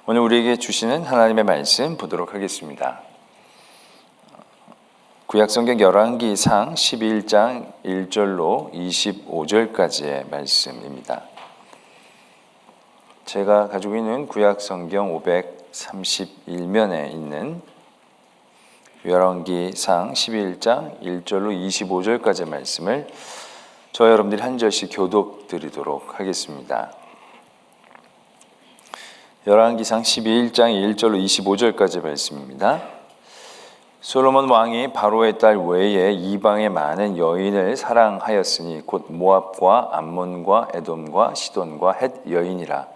오늘 우리에게 주시는 하나님의 말씀 보도록 하겠습니다. 구약성경 열왕기상 11장 1절로 25절까지의 말씀입니다. 제가 가지고 있는 구약성경 531면에 있는 열왕기상 11장 1절로 25절까지의 말씀을 저와 여러분들이 한 절씩 교독 드리도록 하겠습니다. 열왕기상 11장 1절로 25절까지 말씀입니다. 솔로몬 왕이 바로의 딸 외에 이방의 많은 여인을 사랑하였으니 곧 모압과 암몬과 에돔과 시돈과 헷 여인이라.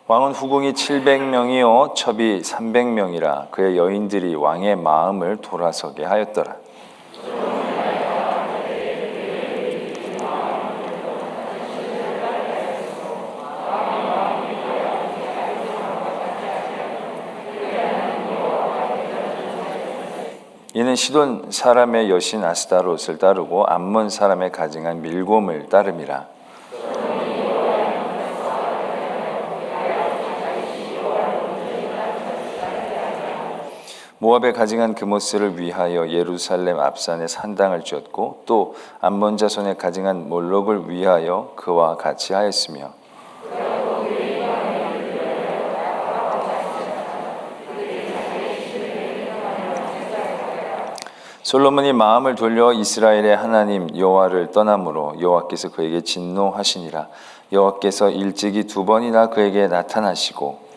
왕은 후궁이 700명이요 첩이 300명이라 그의 여인들이 왕의 마음을 돌아서게 하였더라. 이는 시돈 사람의 여신 아스다롯을 따르고 암몬 사람의 가증한 밀곰을 따름이라. 모압의 가증한 그모스를 위하여 예루살렘 앞산에 산당을 지었고 또 암몬 자손의 가증한 몰록을 위하여 그와 같이 하였으며 솔로몬이 마음을 돌려 이스라엘의 하나님 여호와를 떠남으로 여호와께서 그에게 진노하시니라. 여호와께서 일찍이 2번이나 그에게 나타나시고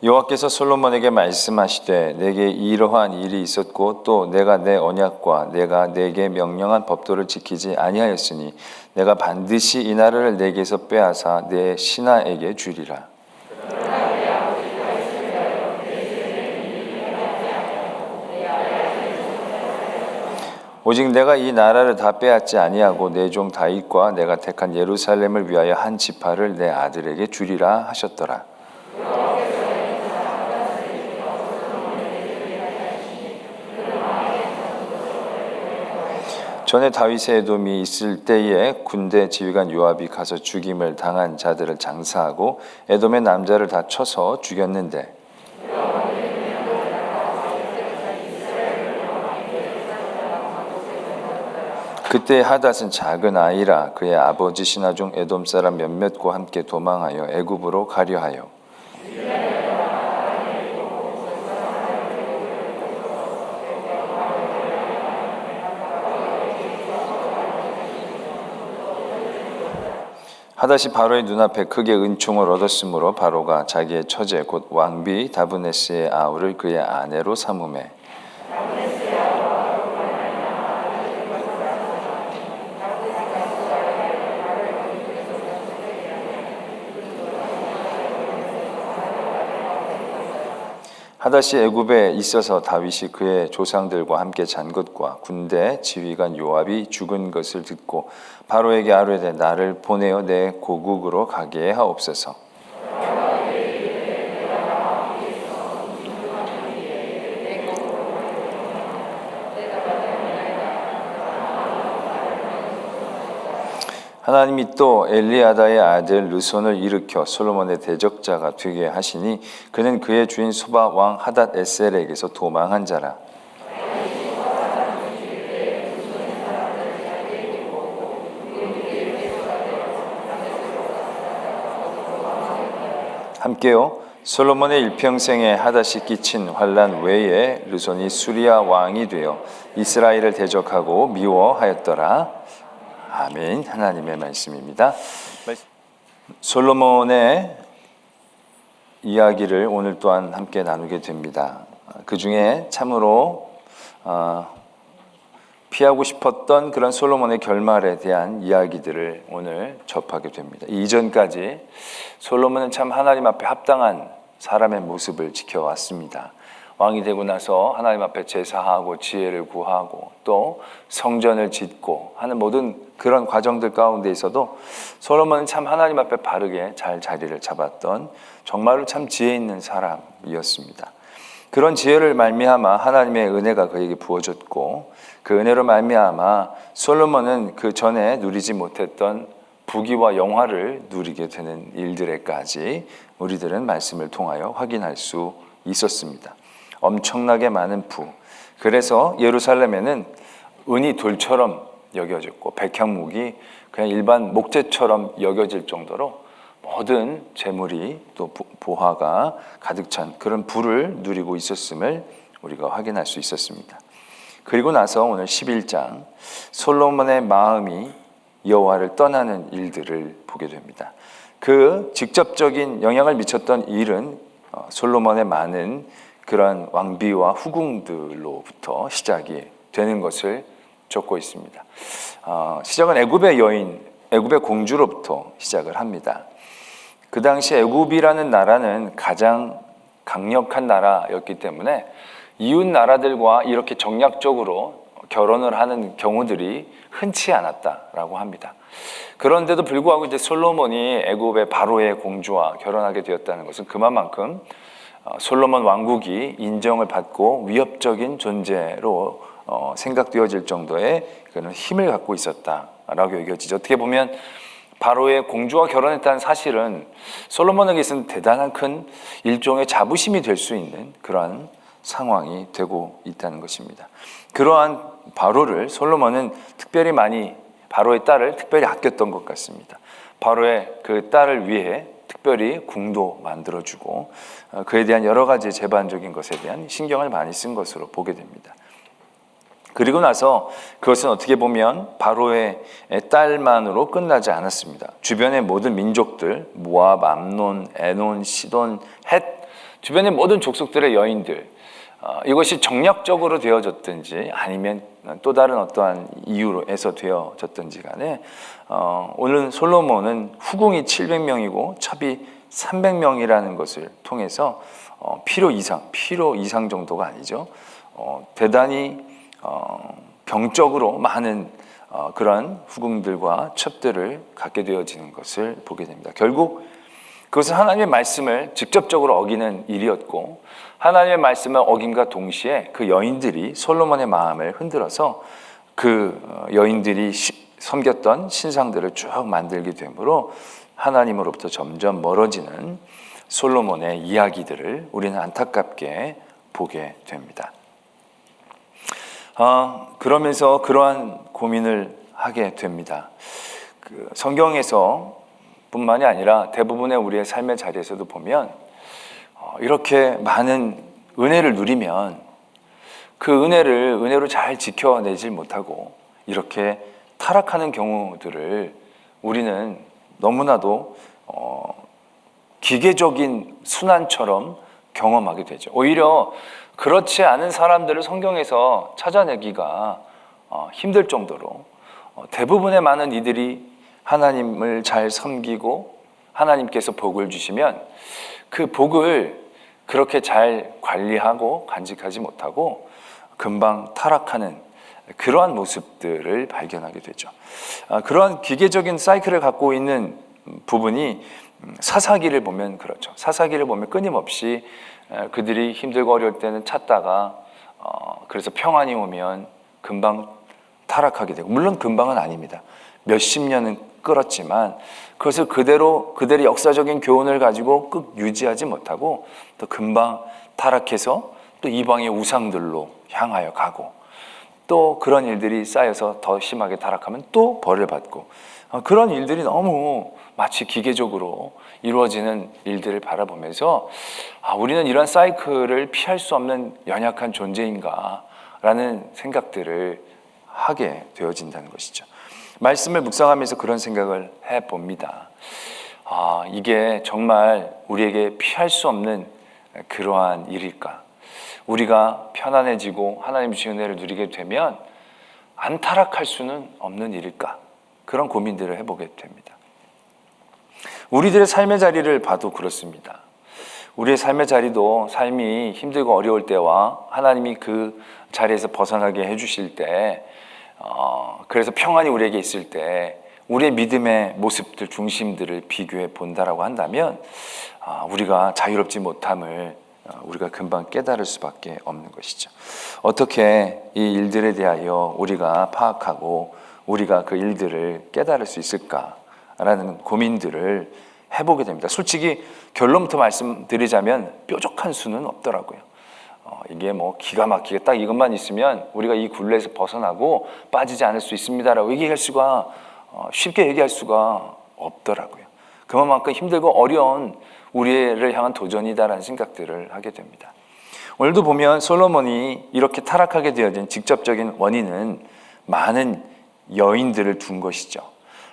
여호와께서 솔로몬에게 말씀하시되 내게 이러한 일이 있었고 또 내가 내 언약과 내가 내게 명령한 법도를 지키지 아니하였으니 내가 반드시 이 나라를 내게서 빼앗아 내 신하에게 주리라. 오직 내가 이 나라를 다 빼앗지 아니하고 내 종 다윗과 내가 택한 예루살렘을 위하여 한 지파를 내 아들에게 주리라 하셨더라. 전에 다윗의 에돔이 있을 때에 군대 지휘관 요압이 가서 죽임을 당한 자들을 장사하고 에돔의 남자를 다 쳐서 죽였는데 그때 하닷은 작은 아이라 그의 아버지 신하 중 에돔 사람 몇몇과 함께 도망하여 애굽으로 가려 하여 하닷이 바로의 눈앞에 크게 은총을 얻었으므로 바로가 자기의 처제 곧 왕비 다브네스의 아우를 그의 아내로 삼으매 하닷이 애굽에 있어서 다윗이 그의 조상들과 함께 잔 것과 군대 지휘관 요압이 죽은 것을 듣고 바로에게 아뢰되 나를 보내어 내 고국으로 가게 하옵소서. 하나님이 또 엘리아다의 아들 르손을 일으켜 솔로몬의 대적자가 되게 하시니 그는 그의 주인 소바 왕 하닷 에셀에게서 도망한 자라. 함께요. 솔로몬의 일평생에 하닷이 끼친 환난 외에 르손이 수리아 왕이 되어 이스라엘을 대적하고 미워하였더라. 아멘. 하나님의 말씀입니다. 솔로몬의 이야기를 오늘 또한 함께 나누게 됩니다. 그 중에 참으로 피하고 싶었던 그런 솔로몬의 결말에 대한 이야기들을 오늘 접하게 됩니다. 이전까지 솔로몬은 참 하나님 앞에 합당한 사람의 모습을 지켜왔습니다. 왕이 되고 나서 하나님 앞에 제사하고 지혜를 구하고 또 성전을 짓고 하는 모든 그런 과정들 가운데 있어도 솔로몬은 참 하나님 앞에 바르게 잘 자리를 잡았던 정말로 참 지혜 있는 사람이었습니다. 그런 지혜를 말미암아 하나님의 은혜가 그에게 부어졌고 그 은혜로 말미암아 솔로몬은 그 전에 누리지 못했던 부귀와 영화를 누리게 되는 일들에까지 우리들은 말씀을 통하여 확인할 수 있었습니다. 엄청나게 많은 부. 그래서 예루살렘에는 은이 돌처럼 여겨졌고 백향목이 그냥 일반 목재처럼 여겨질 정도로 모든 재물이 또 보화가 가득 찬 그런 부를 누리고 있었음을 우리가 확인할 수 있었습니다. 그리고 나서 오늘 11장 솔로몬의 마음이 여호와를 떠나는 일들을 보게 됩니다. 그 직접적인 영향을 미쳤던 일은 솔로몬의 많은 그런 왕비와 후궁들로부터 시작이 되는 것을 적고 있습니다. 시작은 애굽의 여인, 애굽의 공주로부터 시작을 합니다. 그 당시 애굽이라는 나라는 가장 강력한 나라였기 때문에 이웃 나라들과 이렇게 정략적으로 결혼을 하는 경우들이 흔치 않았다라고 합니다. 그런데도 불구하고 이제 솔로몬이 애굽의 바로의 공주와 결혼하게 되었다는 것은 그만큼 솔로몬 왕국이 인정을 받고 위협적인 존재로 생각되어질 정도의 그런 힘을 갖고 있었다라고 여겨지죠. 어떻게 보면 바로의 공주와 결혼했다는 사실은 솔로몬에게서는 대단한 큰 일종의 자부심이 될 수 있는 그러한 상황이 되고 있다는 것입니다. 그러한 바로를 솔로몬은 바로의 딸을 특별히 아꼈던 것 같습니다. 바로의 그 딸을 위해 특별히 궁도 만들어주고 그에 대한 여러 가지 제반적인 것에 대한 신경을 많이 쓴 것으로 보게 됩니다. 그리고 나서 그것은 어떻게 보면 바로의 딸만으로 끝나지 않았습니다. 주변의 모든 민족들, 모압, 암논, 에논, 시돈, 헷, 주변의 모든 족속들의 여인들, 이것이 정략적으로 되어졌든지 아니면 또 다른 어떠한 이유로 해서 되어졌든지 간에 오늘 솔로몬은 후궁이 700명이고 첩이 300명이라는 것을 통해서 필요 이상 정도가 아니죠. 대단히 병적으로 많은 그런 후궁들과 첩들을 갖게 되어지는 것을 보게 됩니다. 결국 그것은 하나님의 말씀을 직접적으로 어기는 일이었고 하나님의 말씀을 어김과 동시에 그 여인들이 솔로몬의 마음을 흔들어서 그 여인들이 섬겼던 신상들을 쭉 만들게 되므로 하나님으로부터 점점 멀어지는 솔로몬의 이야기들을 우리는 안타깝게 보게 됩니다. 그러면서 그러한 고민을 하게 됩니다. 성경에서 뿐만이 아니라 대부분의 우리의 삶의 자리에서도 보면 이렇게 많은 은혜를 누리면 그 은혜로 잘 지켜내질 못하고 이렇게 타락하는 경우들을 우리는 너무나도 기계적인 순환처럼 경험하게 되죠. 오히려 그렇지 않은 사람들을 성경에서 찾아내기가 힘들 정도로 대부분의 많은 이들이 하나님을 잘 섬기고 하나님께서 복을 주시면 그 복을 그렇게 잘 관리하고 간직하지 못하고 금방 타락하는 그러한 모습들을 발견하게 되죠. 그러한 기계적인 사이클을 갖고 있는 부분이 사사기를 보면 그렇죠. 사사기를 보면 끊임없이 그들이 힘들고 어려울 때는 찾다가 그래서 평안이 오면 금방 타락하게 되고, 물론 금방은 아닙니다. 몇십 년은 끌었지만 그것을 그대로 그들의 역사적인 교훈을 가지고 꼭 유지하지 못하고 또 금방 타락해서 또 이방의 우상들로 향하여 가고 또 그런 일들이 쌓여서 더 심하게 타락하면 또 벌을 받고 그런 일들이 너무 마치 기계적으로 이루어지는 일들을 바라보면서 우리는 이런 사이클을 피할 수 없는 연약한 존재인가 라는 생각들을 하게 되어진다는 것이죠. 말씀을 묵상하면서 그런 생각을 해봅니다. 이게 정말 우리에게 피할 수 없는 그러한 일일까? 우리가 편안해지고 하나님 주신 은혜를 누리게 되면 안 타락할 수는 없는 일일까? 그런 고민들을 해보게 됩니다. 우리들의 삶의 자리를 봐도 그렇습니다. 우리의 삶의 자리도 삶이 힘들고 어려울 때와 하나님이 그 자리에서 벗어나게 해주실 때, 그래서 평안이 우리에게 있을 때 우리의 믿음의 모습들, 중심들을 비교해 본다라고 한다면 우리가 자유롭지 못함을 우리가 금방 깨달을 수밖에 없는 것이죠. 어떻게 이 일들에 대하여 우리가 파악하고 우리가 그 일들을 깨달을 수 있을까라는 고민들을 해보게 됩니다. 솔직히 결론부터 말씀드리자면 뾰족한 수는 없더라고요. 이게 뭐 기가 막히게 딱 이것만 있으면 우리가 이 굴레에서 벗어나고 빠지지 않을 수 있습니다라고 얘기할 수가 쉽게 얘기할 수가 없더라고요. 그만큼 힘들고 어려운 우리를 향한 도전이다라는 생각들을 하게 됩니다. 오늘도 보면 솔로몬이 이렇게 타락하게 되어진 직접적인 원인은 많은 여인들을 둔 것이죠.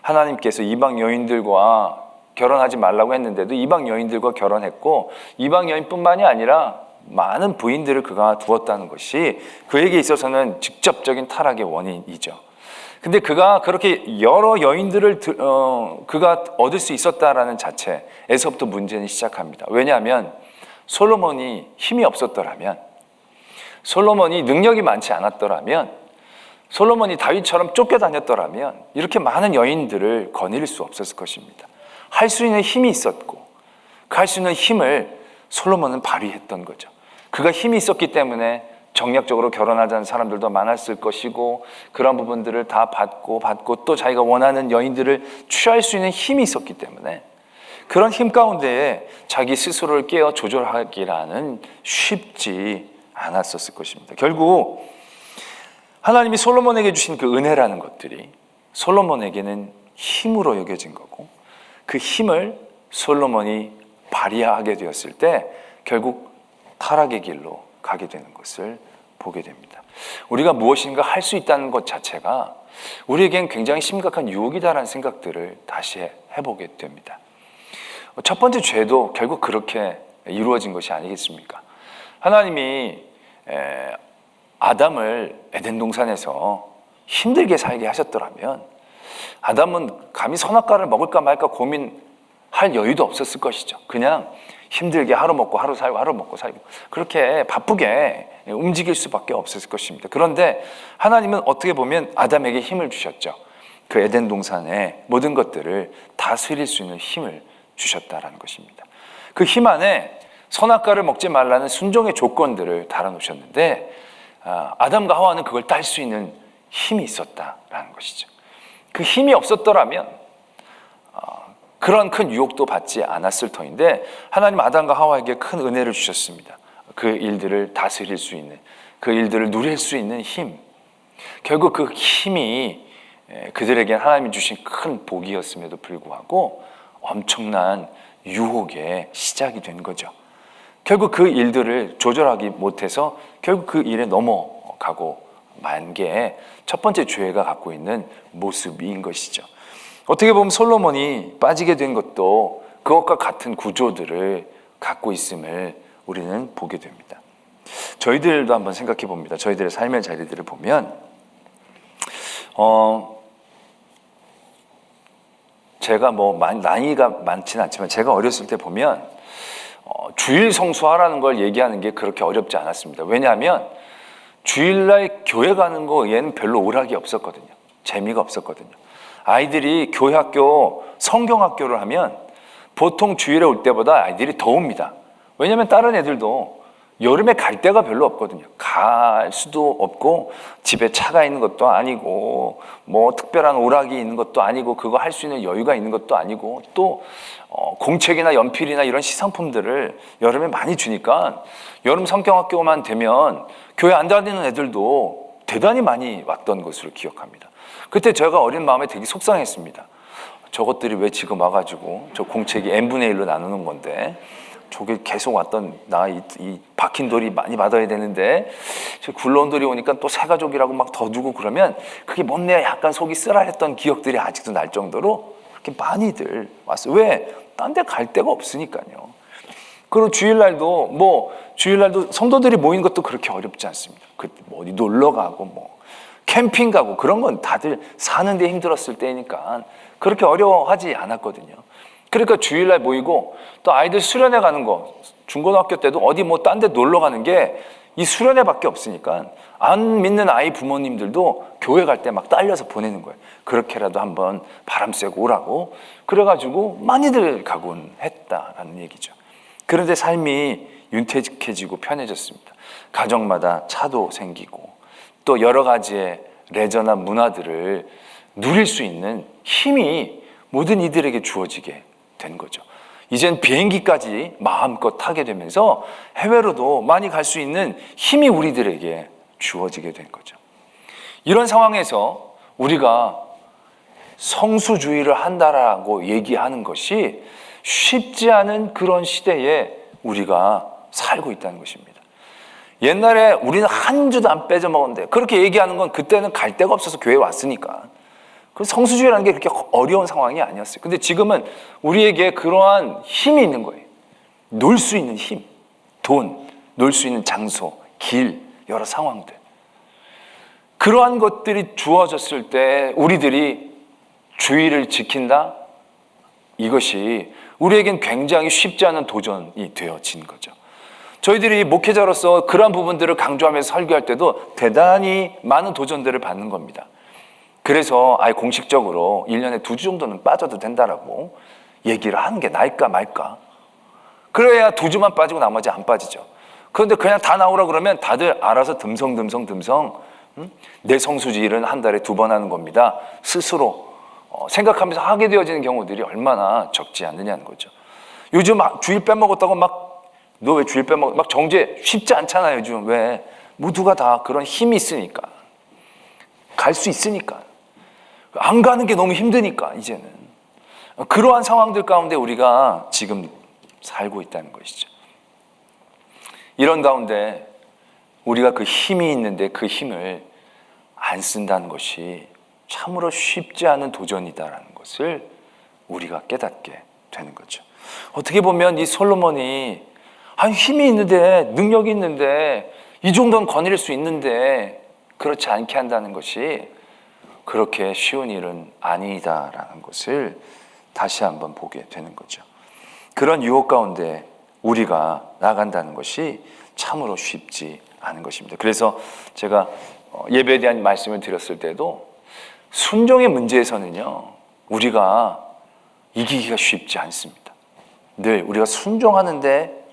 하나님께서 이방 여인들과 결혼하지 말라고 했는데도 이방 여인들과 결혼했고, 이방 여인뿐만이 아니라 많은 부인들을 그가 두었다는 것이 그에게 있어서는 직접적인 타락의 원인이죠. 근데 그가 그렇게 여러 여인들을 그가 얻을 수 있었다라는 자체에서부터 문제는 시작합니다. 왜냐하면 솔로몬이 힘이 없었더라면, 솔로몬이 능력이 많지 않았더라면, 솔로몬이 다윗처럼 쫓겨다녔더라면 이렇게 많은 여인들을 거느릴 수 없었을 것입니다. 할 수 있는 힘이 있었고 그 할 수 있는 힘을 솔로몬은 발휘했던 거죠. 그가 힘이 있었기 때문에 정략적으로 결혼하자는 사람들도 많았을 것이고, 그런 부분들을 다 받고 또 자기가 원하는 여인들을 취할 수 있는 힘이 있었기 때문에 그런 힘 가운데에 자기 스스로를 깨어 조절하기라는 쉽지 않았었을 것입니다. 결국 하나님이 솔로몬에게 주신 그 은혜라는 것들이 솔로몬에게는 힘으로 여겨진 거고, 그 힘을 솔로몬이 발휘하게 되었을 때 결국 타락의 길로 가게 되는 것을 보게 됩니다. 우리가 무엇인가 할 수 있다는 것 자체가 우리에겐 굉장히 심각한 유혹이다라는 생각들을 다시 해보게 됩니다. 첫 번째 죄도 결국 그렇게 이루어진 것이 아니겠습니까? 하나님이 아담을 에덴 동산에서 힘들게 살게 하셨더라면 아담은 감히 선악과를 먹을까 말까 고민할 여유도 없었을 것이죠. 그냥 힘들게 하루 먹고 하루 살고 하루 먹고 살고 그렇게 바쁘게 움직일 수밖에 없었을 것입니다. 그런데 하나님은 어떻게 보면 아담에게 힘을 주셨죠. 그 에덴 동산의 모든 것들을 다스릴 수 있는 힘을 주셨다라는 것입니다. 그 힘 안에 선악과를 먹지 말라는 순종의 조건들을 달아놓으셨는데 아담과 하와는 그걸 딸 수 있는 힘이 있었다라는 것이죠. 그 힘이 없었더라면 그런 큰 유혹도 받지 않았을 터인데 하나님 아담과 하와에게 큰 은혜를 주셨습니다. 그 일들을 다스릴 수 있는, 그 일들을 누릴 수 있는 힘. 결국 그 힘이 그들에게 하나님이 주신 큰 복이었음에도 불구하고 엄청난 유혹의 시작이 된 거죠. 결국 그 일들을 조절하기 못해서 결국 그 일에 넘어가고 만 게 첫 번째 죄가 갖고 있는 모습인 것이죠. 어떻게 보면 솔로몬이 빠지게 된 것도 그것과 같은 구조들을 갖고 있음을 우리는 보게 됩니다. 저희들도 한번 생각해 봅니다. 저희들의 삶의 자리들을 보면 제가 뭐 나이가 많지는 않지만 제가 어렸을 때 보면 주일 성수하라는 걸 얘기하는 게 그렇게 어렵지 않았습니다. 왜냐하면 주일날 교회 가는 거 얘는 별로 오락이 없었거든요. 재미가 없었거든요. 아이들이 교회학교, 성경학교를 하면 보통 주일에 올 때보다 아이들이 더 옵니다. 왜냐하면 다른 애들도 여름에 갈 데가 별로 없거든요. 갈 수도 없고 집에 차가 있는 것도 아니고 뭐 특별한 오락이 있는 것도 아니고 그거 할 수 있는 여유가 있는 것도 아니고 또 공책이나 연필이나 이런 시상품들을 여름에 많이 주니까 여름 성경학교만 되면 교회 안 다니는 애들도 대단히 많이 왔던 것으로 기억합니다. 그때 제가 어린 마음에 되게 속상했습니다. 저것들이 왜 지금 와가지고 저 공책이 n분의 1로 나누는 건데 저게 계속 왔던 나 이 박힌 돌이 많이 받아야 되는데 저 굴러온 돌이 오니까 또 새 가족이라고 막 더 주고 그러면 그게 뭔데 약간 속이 쓰라했던 기억들이 아직도 날 정도로 그렇게 많이들 왔어요. 왜? 딴 데 갈 데가 없으니까요. 그리고 주일날도 성도들이 모이는 것도 그렇게 어렵지 않습니다. 어디 놀러 가고 캠핑 가고 그런 건 다들 사는데 힘들었을 때니까 그렇게 어려워하지 않았거든요. 그러니까 주일날 모이고 또 아이들 수련회 가는 거 중고등학교 때도 어디 뭐 딴 데 놀러 가는 게 이 수련회밖에 없으니까 안 믿는 아이 부모님들도 교회 갈 때 막 딸려서 보내는 거예요. 그렇게라도 한번 바람 쐬고 오라고. 그래가지고 많이들 가곤 했다라는 얘기죠. 그런데 삶이 윤택해지고 편해졌습니다. 가정마다 차도 생기고 또 여러 가지의 레저나 문화들을 누릴 수 있는 힘이 모든 이들에게 주어지게 된 거죠. 이젠 비행기까지 마음껏 타게 되면서 해외로도 많이 갈 수 있는 힘이 우리들에게 주어지게 된 거죠. 이런 상황에서 우리가 성수주의를 한다라고 얘기하는 것이 쉽지 않은 그런 시대에 우리가 살고 있다는 것입니다. 옛날에 우리는 한 주도 안 빼져 먹었는데 그렇게 얘기하는 건 그때는 갈 데가 없어서 교회에 왔으니까. 그 성수주의라는 게 그렇게 어려운 상황이 아니었어요. 근데 지금은 우리에게 그러한 힘이 있는 거예요. 놀 수 있는 힘, 돈, 놀 수 있는 장소, 길, 여러 상황들. 그러한 것들이 주어졌을 때 우리들이 주의를 지킨다? 이것이 우리에겐 굉장히 쉽지 않은 도전이 되어진 거죠. 저희들이 목회자로서 그러한 부분들을 강조하면서 설교할 때도 대단히 많은 도전들을 받는 겁니다. 그래서 아예 공식적으로 1년에 2주 정도는 빠져도 된다라고 얘기를 하는 게 나을까 말까. 그래야 2주만 빠지고 나머지 안 빠지죠. 그런데 그냥 다 나오라 그러면 다들 알아서 듬성 내 성수주의는 한 달에 2번 하는 겁니다. 스스로 생각하면서 하게 되어지는 경우들이 얼마나 적지 않느냐는 거죠. 요즘 주일 빼먹었다고 너 왜 주일 빼먹어? 막 정죄 쉽지 않잖아요. 요즘 왜? 모두가 다 그런 힘이 있으니까. 갈 수 있으니까. 안 가는 게 너무 힘드니까 이제는. 그러한 상황들 가운데 우리가 지금 살고 있다는 것이죠. 이런 가운데 우리가 그 힘이 있는데 그 힘을 안 쓴다는 것이 참으로 쉽지 않은 도전이다라는 것을 우리가 깨닫게 되는 거죠. 어떻게 보면 이 솔로몬이 힘이 있는데 능력이 있는데 이 정도는 거느릴 수 있는데 그렇지 않게 한다는 것이 그렇게 쉬운 일은 아니다라는 것을 다시 한번 보게 되는 거죠. 그런 유혹 가운데 우리가 나간다는 것이 참으로 쉽지 않은 것입니다. 그래서 제가 예배에 대한 말씀을 드렸을 때도 순종의 문제에서는요, 우리가 이기기가 쉽지 않습니다. 늘 우리가 순종하는데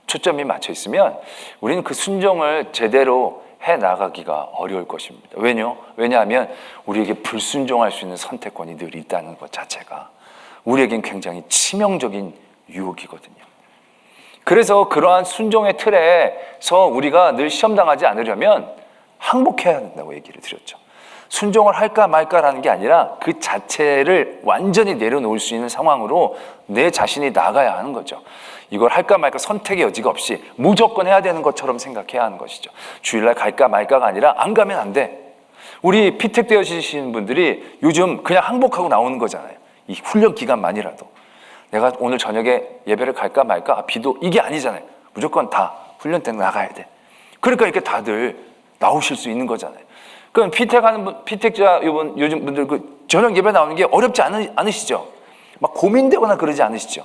초점이 맞춰 있으면 우리는 그 순종을 제대로 해 나가기가 어려울 것입니다. 왜냐하면 우리에게 불순종할 수 있는 선택권이 늘 있다는 것 자체가 우리에겐 굉장히 치명적인 유혹이거든요. 그래서 그러한 순종의 틀에서 우리가 늘 시험당하지 않으려면 항복해야 된다고 얘기를 드렸죠. 순종을 할까 말까라는 게 아니라 그 자체를 완전히 내려놓을 수 있는 상황으로 내 자신이 나가야 하는 거죠. 이걸 할까 말까 선택의 여지가 없이 무조건 해야 되는 것처럼 생각해야 하는 것이죠. 주일날 갈까 말까가 아니라 안 가면 안 돼. 우리 피택되어지시는 분들이 요즘 그냥 항복하고 나오는 거잖아요. 이 훈련 기간만이라도. 내가 오늘 저녁에 예배를 갈까 말까? 비도 이게 아니잖아요. 무조건 다 훈련 때는 나가야 돼. 그러니까 이렇게 다들 나오실 수 있는 거잖아요. 그럼 피택자 요즘 분들 그 저녁 예배 나오는 게 어렵지 않으시죠? 막 고민되거나 그러지 않으시죠?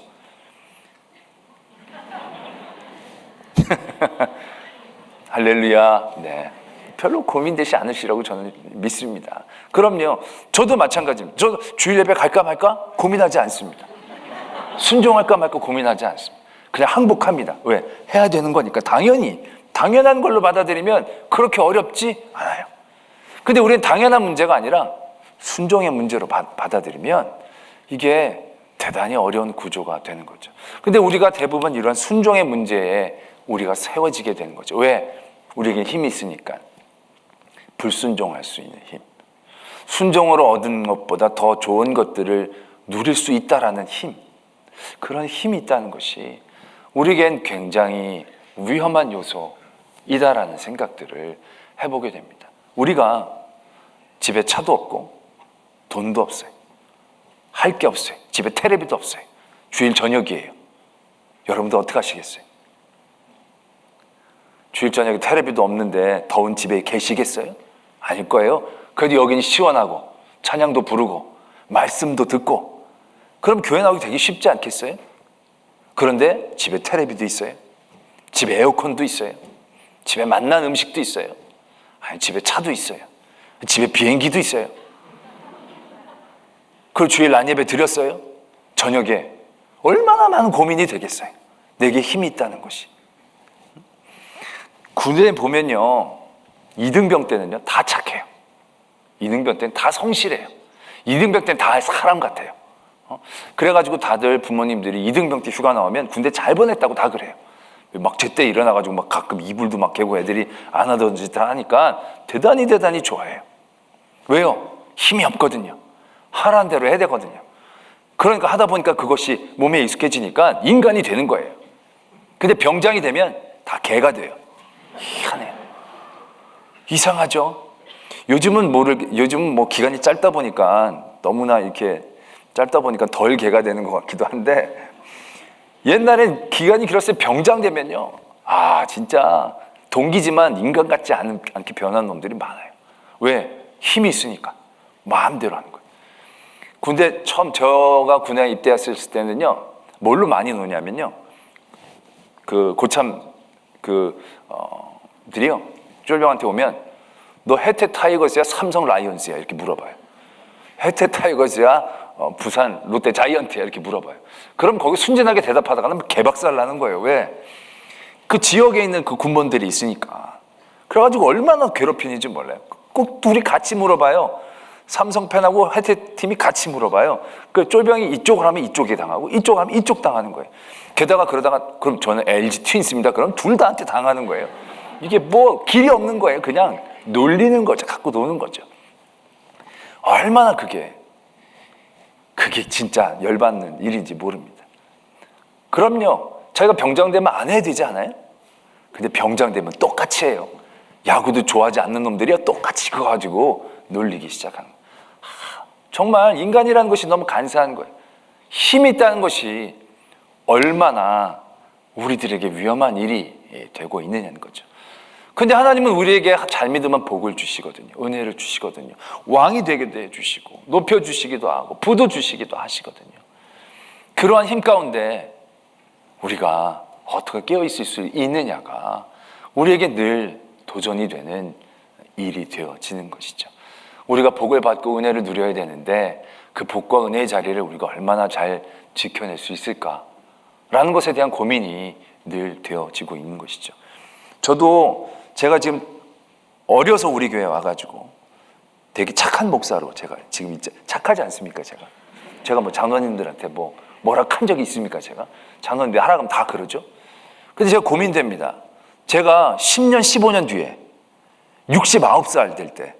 할렐루야. 네. 별로 고민되지 않으시라고 저는 믿습니다. 그럼요. 저도 마찬가지입니다. 저도 주일 예배 갈까 말까 고민하지 않습니다. 순종할까 말까 고민하지 않습니다. 그냥 항복합니다. 왜? 해야 되는 거니까. 당연한 걸로 받아들이면 그렇게 어렵지 않아요. 근데 우리는 당연한 문제가 아니라 순종의 문제로 받아들이면 이게 대단히 어려운 구조가 되는 거죠. 근데 우리가 대부분 이런 순종의 문제에 우리가 세워지게 되는 거죠. 왜? 우리에게 힘이 있으니까. 불순종할 수 있는 힘. 순종으로 얻은 것보다 더 좋은 것들을 누릴 수 있다라는 힘. 그런 힘이 있다는 것이 우리에겐 굉장히 위험한 요소이다라는 생각들을 해보게 됩니다. 우리가 집에 차도 없고 돈도 없어요. 할 게 없어요. 집에 텔레비도 없어요. 주일 저녁이에요. 여러분들 어떻게 하시겠어요? 주일 저녁에 텔레비도 없는데 더운 집에 계시겠어요? 아닐 거예요. 그래도 여기는 시원하고 찬양도 부르고 말씀도 듣고 그럼 교회 나오기 되게 쉽지 않겠어요? 그런데 집에 텔레비도 있어요. 집에 에어컨도 있어요. 집에 맛난 음식도 있어요. 아니, 집에 차도 있어요. 집에 비행기도 있어요. 그걸 주일 난예배 드렸어요? 저녁에 얼마나 많은 고민이 되겠어요. 내게 힘이 있다는 것이. 군대에 보면요, 이등병 때는요 다 착해요. 이등병 때는 다 성실해요. 이등병 때는 다 사람 같아요. 그래가지고 다들 부모님들이 이등병 때 휴가 나오면 군대 잘 보냈다고 다 그래요. 막 제때 일어나가지고 막 가끔 이불도 막 개고 애들이 안 하던 짓 하니까 대단히 좋아해요. 왜요? 힘이 없거든요. 하라는 대로 해야 되거든요. 그러니까 하다 보니까 그것이 몸에 익숙해지니까 인간이 되는 거예요. 근데 병장이 되면 다 개가 돼요. 희한해요. 이상하죠? 요즘은 뭐 기간이 짧다 보니까 너무나 이렇게 짧다 보니까 덜 개가 되는 것 같기도 한데, 옛날엔 기간이 길었을 때 병장 되면요, 진짜 동기지만 인간 같지 않게 변한 놈들이 많아요. 왜? 힘이 있으니까 마음대로 하는 거예요. 군대 처음 제가 군에 입대했을 때는요, 뭘로 많이 노냐면요, 그 고참 들이요 쫄병한테 오면 너 혜태 타이거즈야 삼성 라이온즈야 이렇게 물어봐요. 혜태 타이거즈야 부산 롯데 자이언트야 이렇게 물어봐요. 그럼 거기 순진하게 대답하다가는 개박살 나는 거예요. 왜? 그 지역에 있는 그 군번들이 있으니까. 그래가지고 얼마나 괴롭히는지 몰라요. 꼭 둘이 같이 물어봐요. 삼성 팬하고 혜태 팀이 같이 물어봐요. 그 쫄병이 이쪽을 하면 이쪽에 당하고 이쪽을 하면 이쪽 당하는 거예요. 게다가 그러다가 그럼 저는 LG 트윈스입니다. 그럼 둘 다한테 당하는 거예요. 이게 뭐 길이 없는 거예요. 그냥 놀리는 거죠. 갖고 노는 거죠. 얼마나 그게 진짜 열받는 일인지 모릅니다. 그럼요, 자기가 병장 되면 안 해야 되지 않아요? 근데 병장 되면 똑같이 해요. 야구도 좋아하지 않는 놈들이야 똑같이 그거 가지고 놀리기 시작하는 거예요. 정말 인간이라는 것이 너무 간사한 거예요. 힘이 있다는 것이 얼마나 우리들에게 위험한 일이 되고 있느냐는 거죠. 근데 하나님은 우리에게 잘 믿으면 복을 주시거든요. 은혜를 주시거든요. 왕이 되게 해주시고 높여주시기도 하고 부도 주시기도 하시거든요. 그러한 힘 가운데 우리가 어떻게 깨어있을 수 있느냐가 우리에게 늘 도전이 되는 일이 되어지는 것이죠. 우리가 복을 받고 은혜를 누려야 되는데 그 복과 은혜의 자리를 우리가 얼마나 잘 지켜낼 수 있을까라는 것에 대한 고민이 늘 되어지고 있는 것이죠. 저도 제가 지금 어려서 우리 교회 와가지고 되게 착한 목사로 제가 지금 착하지 않습니까? 제가 뭐 장로님들한테 뭐라 한 적이 있습니까? 제가 장로님들 하라 그러면 다 그러죠. 근데 제가 고민됩니다. 제가 10년 15년 뒤에 69살 될 때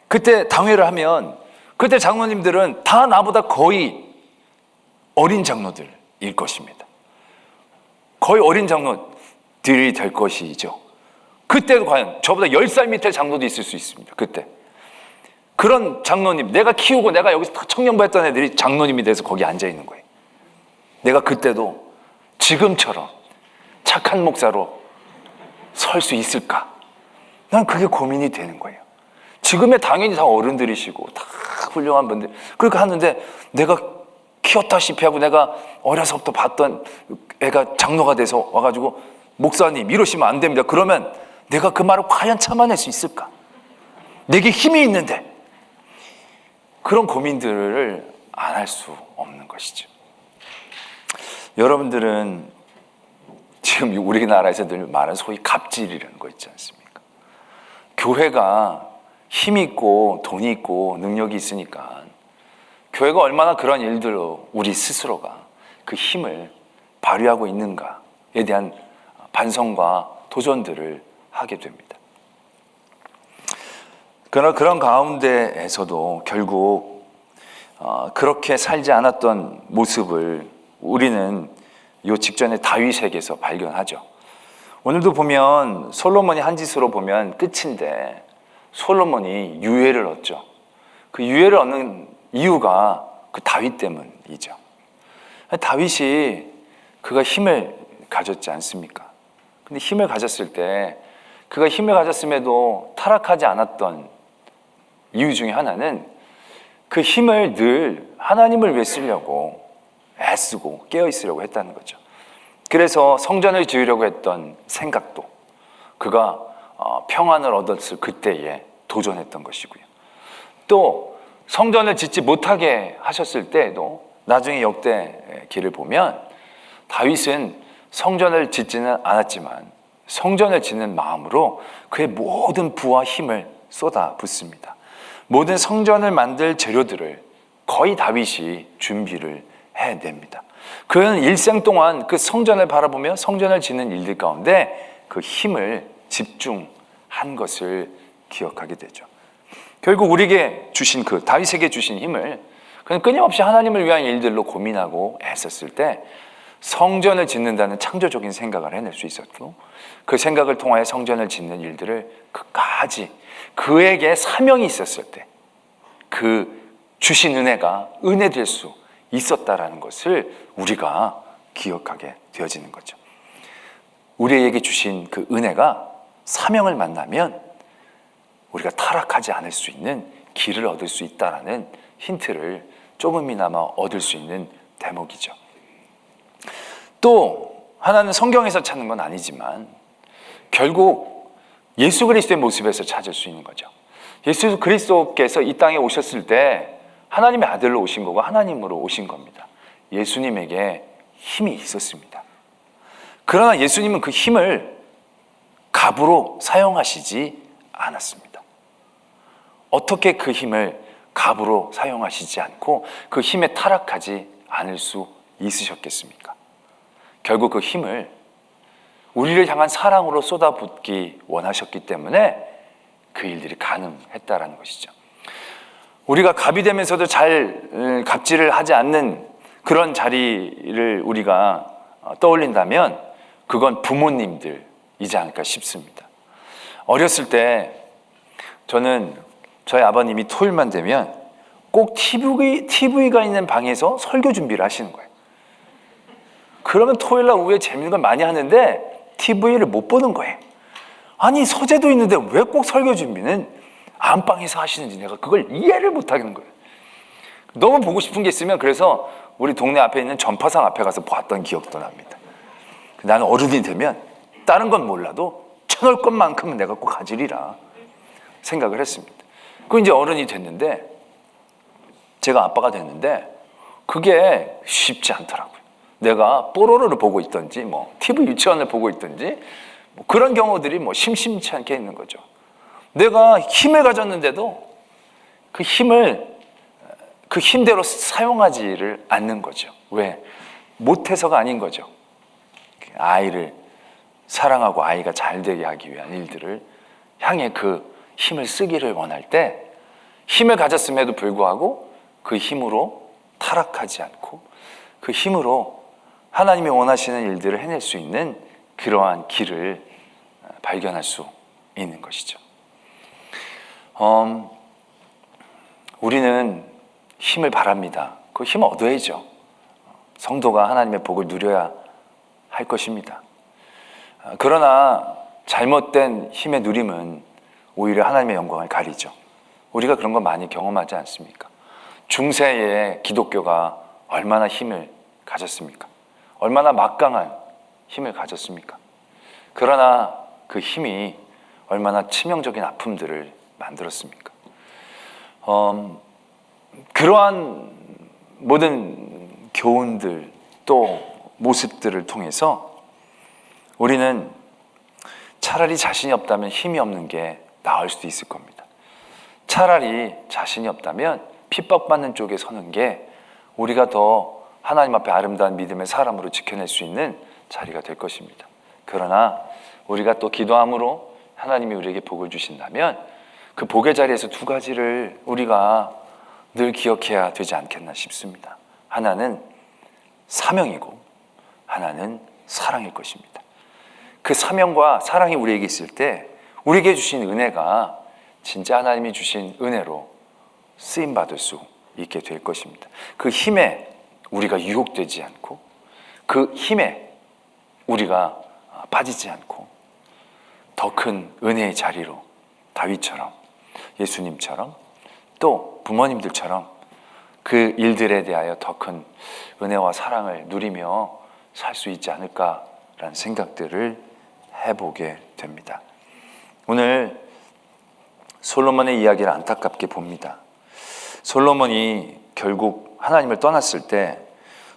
그때 당회를 하면 그때 장로님들은 다 나보다 거의 어린 장로들일 것입니다. 거의 어린 장로들이 될 것이죠. 그때도 과연 저보다 10살 밑에 장로도 있을 수 있습니다. 그때 그런 장로님, 내가 키우고 내가 여기서 청년부 했던 애들이 장로님이 돼서 거기 앉아 있는 거예요. 내가 그때도 지금처럼 착한 목사로 설 수 있을까? 난 그게 고민이 되는 거예요. 지금의 당연히 다 어른들이시고 다 훌륭한 분들 그렇게 하는데 내가 키웠다시피 하고 내가 어려서부터 봤던 애가 장로가 돼서 와가지고 목사님 이러시면 안 됩니다. 그러면 내가 그 말을 과연 참아낼 수 있을까? 내게 힘이 있는데 그런 고민들을 안 할 수 없는 것이죠. 여러분들은 지금 우리나라에서 늘 말하는 소위 갑질이라는 거 있지 않습니까? 교회가 힘이 있고 돈이 있고 능력이 있으니까 교회가 얼마나 그런 일들로 우리 스스로가 그 힘을 발휘하고 있는가에 대한 반성과 도전들을 하게 됩니다. 그러나 그런 가운데에서도 결국 그렇게 살지 않았던 모습을 우리는 요 직전에 다윗에게서 발견하죠. 오늘도 보면 솔로몬이 한 짓으로 보면 끝인데 솔로몬이 유해를 얻죠. 그 유해를 얻는 이유가 그 다윗 때문이죠. 다윗이 그가 힘을 가졌지 않습니까? 근데 힘을 가졌을 때 그가 힘을 가졌음에도 타락하지 않았던 이유 중에 하나는 그 힘을 늘 하나님을 위해 쓰려고 애쓰고 깨어 있으려고 했다는 거죠. 그래서 성전을 지으려고 했던 생각도 그가 평안을 얻었을 그때에 도전했던 것이고요. 또 성전을 짓지 못하게 하셨을 때에도 나중에 역대기를 보면 다윗은 성전을 짓지는 않았지만 성전을 짓는 마음으로 그의 모든 부와 힘을 쏟아붓습니다. 모든 성전을 만들 재료들을 거의 다윗이 준비를 해냅니다. 그는 일생 동안 그 성전을 바라보며 성전을 짓는 일들 가운데 그 힘을 집중한 것을 기억하게 되죠. 결국 우리에게 주신 그 다윗에게 주신 힘을 그는 끊임없이 하나님을 위한 일들로 고민하고 애썼을 때 성전을 짓는다는 창조적인 생각을 해낼 수 있었고 그 생각을 통하여 성전을 짓는 일들을 끝까지 그에게 사명이 있었을 때 그 주신 은혜가 은혜될 수 있었다라는 것을 우리가 기억하게 되어지는 거죠. 우리에게 주신 그 은혜가 사명을 만나면 우리가 타락하지 않을 수 있는 길을 얻을 수 있다라는 힌트를 조금이나마 얻을 수 있는 대목이죠. 또 하나는 성경에서 찾는 건 아니지만 결국 예수 그리스도의 모습에서 찾을 수 있는 거죠. 예수 그리스도께서 이 땅에 오셨을 때 하나님의 아들로 오신 거고 하나님으로 오신 겁니다. 예수님에게 힘이 있었습니다. 그러나 예수님은 그 힘을 갑으로 사용하시지 않았습니다. 어떻게 그 힘을 갑으로 사용하시지 않고 그 힘에 타락하지 않을 수 있으셨겠습니까? 결국 그 힘을 우리를 향한 사랑으로 쏟아붓기 원하셨기 때문에 그 일들이 가능했다라는 것이죠. 우리가 갑이 되면서도 잘 갑질을 하지 않는 그런 자리를 우리가 떠올린다면 그건 부모님들이지 않을까 싶습니다. 어렸을 때 저는 저희 아버님이 토요일만 되면 꼭 TV가 있는 방에서 설교 준비를 하시는 거예요. 그러면 토요일 날 오후에 재밌는 걸 많이 하는데 TV를 못 보는 거예요. 아니 서재도 있는데 왜 꼭 설교 준비는 안방에서 하시는지 내가 그걸 이해를 못 하겠는 거예요. 너무 보고 싶은 게 있으면 그래서 우리 동네 앞에 있는 전파상 앞에 가서 봤던 기억도 납니다. 나는 어른이 되면 다른 건 몰라도 채널 것만큼은 내가 꼭 가지리라 생각을 했습니다. 그 이제 어른이 됐는데 제가 아빠가 됐는데 그게 쉽지 않더라고요. 내가 뽀로로를 보고 있든지 뭐 TV 유치원을 보고 있든지 뭐 그런 경우들이 뭐 심심치 않게 있는 거죠. 내가 힘을 가졌는데도 그 힘을 그 힘대로 사용하지를 않는 거죠. 왜? 못해서가 아닌 거죠. 아이를 사랑하고 아이가 잘 되게 하기 위한 일들을 향해 그 힘을 쓰기를 원할 때 힘을 가졌음에도 불구하고 그 힘으로 타락하지 않고 그 힘으로 하나님이 원하시는 일들을 해낼 수 있는 그러한 길을 발견할 수 있는 것이죠. 우리는 힘을 바랍니다. 그 힘을 얻어야죠. 성도가 하나님의 복을 누려야 할 것입니다. 그러나 잘못된 힘의 누림은 오히려 하나님의 영광을 가리죠. 우리가 그런 거 많이 경험하지 않습니까? 중세의 기독교가 얼마나 힘을 가졌습니까? 얼마나 막강한 힘을 가졌습니까? 그러나 그 힘이 얼마나 치명적인 아픔들을 만들었습니까? 그러한 모든 교훈들 또 모습들을 통해서 우리는 차라리 자신이 없다면 힘이 없는 게 나을 수도 있을 겁니다. 차라리 자신이 없다면 핍박받는 쪽에 서는 게 우리가 더 하나님 앞에 아름다운 믿음의 사람으로 지켜낼 수 있는 자리가 될 것입니다. 그러나 우리가 또 기도함으로 하나님이 우리에게 복을 주신다면 그 복의 자리에서 두 가지를 우리가 늘 기억해야 되지 않겠나 싶습니다. 하나는 사명이고 하나는 사랑일 것입니다. 그 사명과 사랑이 우리에게 있을 때 우리에게 주신 은혜가 진짜 하나님이 주신 은혜로 쓰임받을 수 있게 될 것입니다. 그 힘에 우리가 유혹되지 않고 그 힘에 우리가 빠지지 않고 더 큰 은혜의 자리로 다윗처럼 예수님처럼 또 부모님들처럼 그 일들에 대하여 더 큰 은혜와 사랑을 누리며 살 수 있지 않을까라는 생각들을 해보게 됩니다. 오늘 솔로몬의 이야기를 안타깝게 봅니다. 솔로몬이 결국 하나님을 떠났을 때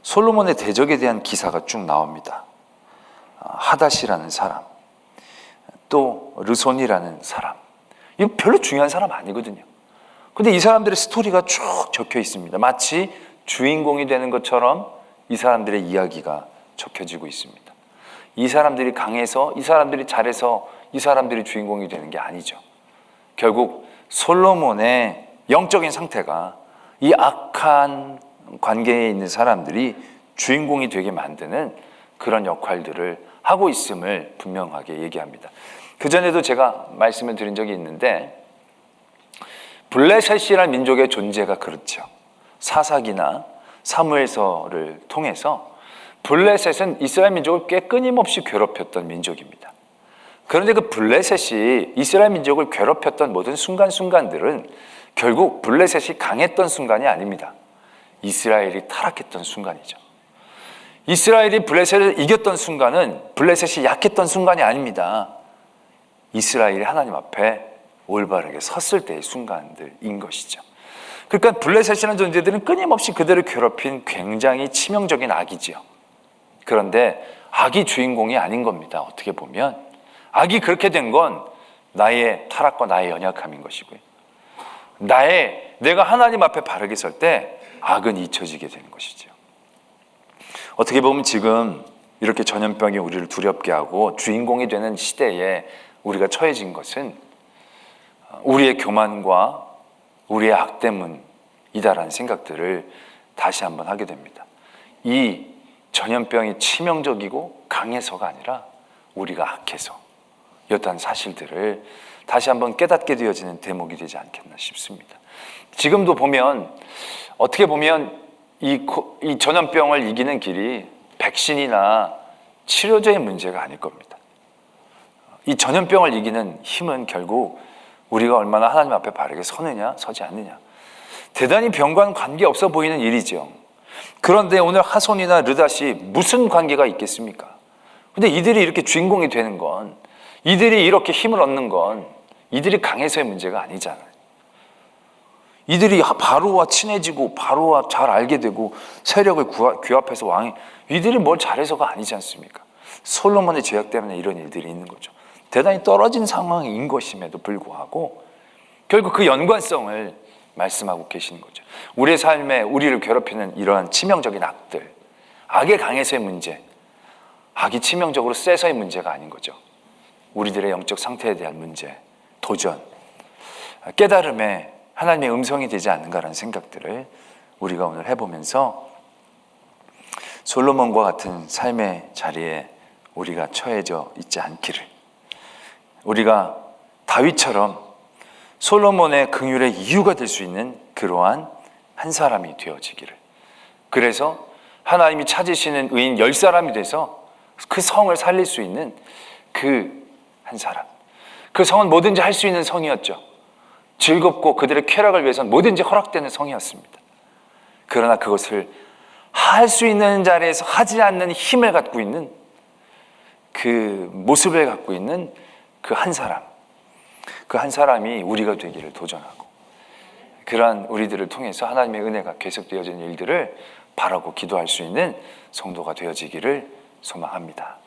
솔로몬의 대적에 대한 기사가 쭉 나옵니다. 하닷이라는 사람, 또 르손이라는 사람, 이거 별로 중요한 사람 아니거든요. 근데 이 사람들의 스토리가 쭉 적혀 있습니다. 마치 주인공이 되는 것처럼 이 사람들의 이야기가 적혀지고 있습니다. 이 사람들이 강해서, 이 사람들이 잘해서 이 사람들이 주인공이 되는 게 아니죠. 결국 솔로몬의 영적인 상태가 이 악한 관계에 있는 사람들이 주인공이 되게 만드는 그런 역할들을 하고 있음을 분명하게 얘기합니다. 그전에도 제가 말씀을 드린 적이 있는데, 블레셋이라는 민족의 존재가 그렇죠. 사사기나 사무엘서를 통해서 블레셋은 이스라엘 민족을 꽤 끊임없이 괴롭혔던 민족입니다. 그런데 그 블레셋이 이스라엘 민족을 괴롭혔던 모든 순간순간들은 결국 블레셋이 강했던 순간이 아닙니다. 이스라엘이 타락했던 순간이죠. 이스라엘이 블레셋을 이겼던 순간은 블레셋이 약했던 순간이 아닙니다. 이스라엘이 하나님 앞에 올바르게 섰을 때의 순간들인 것이죠. 그러니까 블레셋이라는 존재들은 끊임없이 그들을 괴롭힌 굉장히 치명적인 악이지요. 그런데 악이 주인공이 아닌 겁니다. 어떻게 보면 악이 그렇게 된 건 나의 타락과 나의 연약함인 것이고요. 내가 하나님 앞에 바르게 설 때 악은 잊혀지게 되는 것이죠. 어떻게 보면 지금 이렇게 전염병이 우리를 두렵게 하고 주인공이 되는 시대에 우리가 처해진 것은 우리의 교만과 우리의 악 때문이다라는 생각들을 다시 한번 하게 됩니다. 이 전염병이 치명적이고 강해서가 아니라 우리가 악해서 였다는 사실들을 다시 한번 깨닫게 되어지는 대목이 되지 않겠나 싶습니다. 지금도 보면 어떻게 보면 이 전염병을 이기는 길이 백신이나 치료제의 문제가 아닐 겁니다. 이 전염병을 이기는 힘은 결국 우리가 얼마나 하나님 앞에 바르게 서느냐 서지 않느냐, 대단히 병과는 관계없어 보이는 일이죠. 그런데 오늘 하손이나 르닷이 무슨 관계가 있겠습니까? 근데 이들이 이렇게 주인공이 되는 건, 이들이 이렇게 힘을 얻는 건 이들이 강해서의 문제가 아니잖아요. 이들이 바로와 친해지고 바로와 잘 알게 되고 세력을 규합해서 왕이, 이들이 뭘 잘해서가 아니지 않습니까? 솔로몬의 죄악 때문에 이런 일들이 있는 거죠. 대단히 떨어진 상황인 것임에도 불구하고 결국 그 연관성을 말씀하고 계시는 거죠. 우리의 삶에 우리를 괴롭히는 이러한 치명적인 악들, 악의 강해서의 문제, 악이 치명적으로 세서의 문제가 아닌 거죠. 우리들의 영적 상태에 대한 문제, 도전, 깨달음에 하나님의 음성이 되지 않는가라는 생각들을 우리가 오늘 해보면서 솔로몬과 같은 삶의 자리에 우리가 처해져 있지 않기를, 우리가 다윗처럼 솔로몬의 긍휼의 이유가 될 수 있는 그러한 한 사람이 되어지기를, 그래서 하나님이 찾으시는 의인 10사람이 돼서 그 성을 살릴 수 있는 그 한 사람, 그 성은 뭐든지 할 수 있는 성이었죠. 즐겁고 그들의 쾌락을 위해서는 뭐든지 허락되는 성이었습니다. 그러나 그것을 할 수 있는 자리에서 하지 않는 힘을 갖고 있는 그 모습을 갖고 있는 그 한 사람, 그 한 사람이 우리가 되기를 도전하고, 그러한 우리들을 통해서 하나님의 은혜가 계속되어지는 일들을 바라고 기도할 수 있는 성도가 되어지기를 소망합니다.